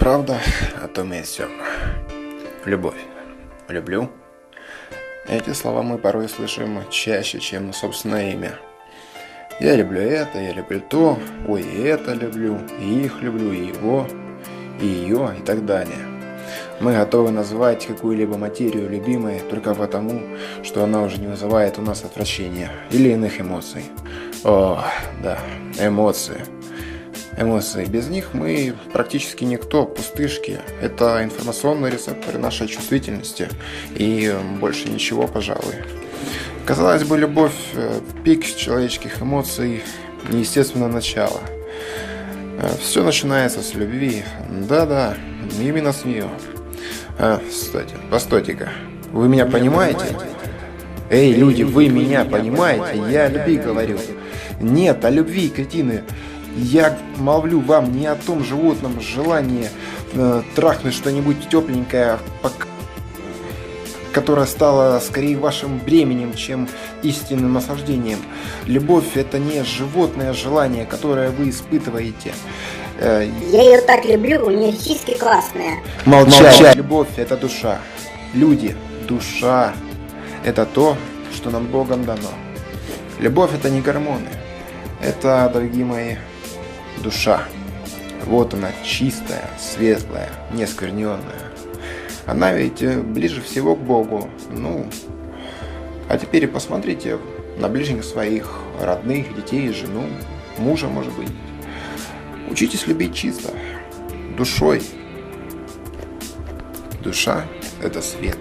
правда о том и о сём. Любовь. Люблю. Эти слова мы порой слышим чаще, чем собственное имя. Я люблю это, я люблю то, ой, и это люблю, и их люблю, и его, и ее, и так далее. Мы готовы назвать какую-либо материю любимой только потому, что она уже не вызывает у нас отвращения или иных эмоций. О, да, эмоции. Эмоции. Без них мы практически никто, пустышки. Это информационные рецепторы нашей чувствительности и больше ничего, пожалуй. Казалось бы, любовь – пик человеческих эмоций, неестественное начало. Все начинается с любви. Да-да, именно с нее. Постойте-ка. Вы меня понимаете? Эй, люди, вы меня понимаете? Я о любви говорю. Нет, о любви, кретины. Я молвлю вам не о том животном желании трахнуть что-нибудь тепленькое, которое стало скорее вашим бременем, чем истинным наслаждением. Любовь – это не животное желание, которое вы испытываете. Я ее так люблю, у нее сиськи классные. Молчать. Любовь – это душа. Люди, душа – это то, что нам Богом дано. Любовь – это не гормоны. Это, дорогие мои, душа. Вот она, чистая, светлая, неоскверненная. Она ведь ближе всего к Богу. А теперь посмотрите на ближних своих, родных, детей, жену, мужа, может быть. Учитесь любить чисто, душой. Душа – это свет.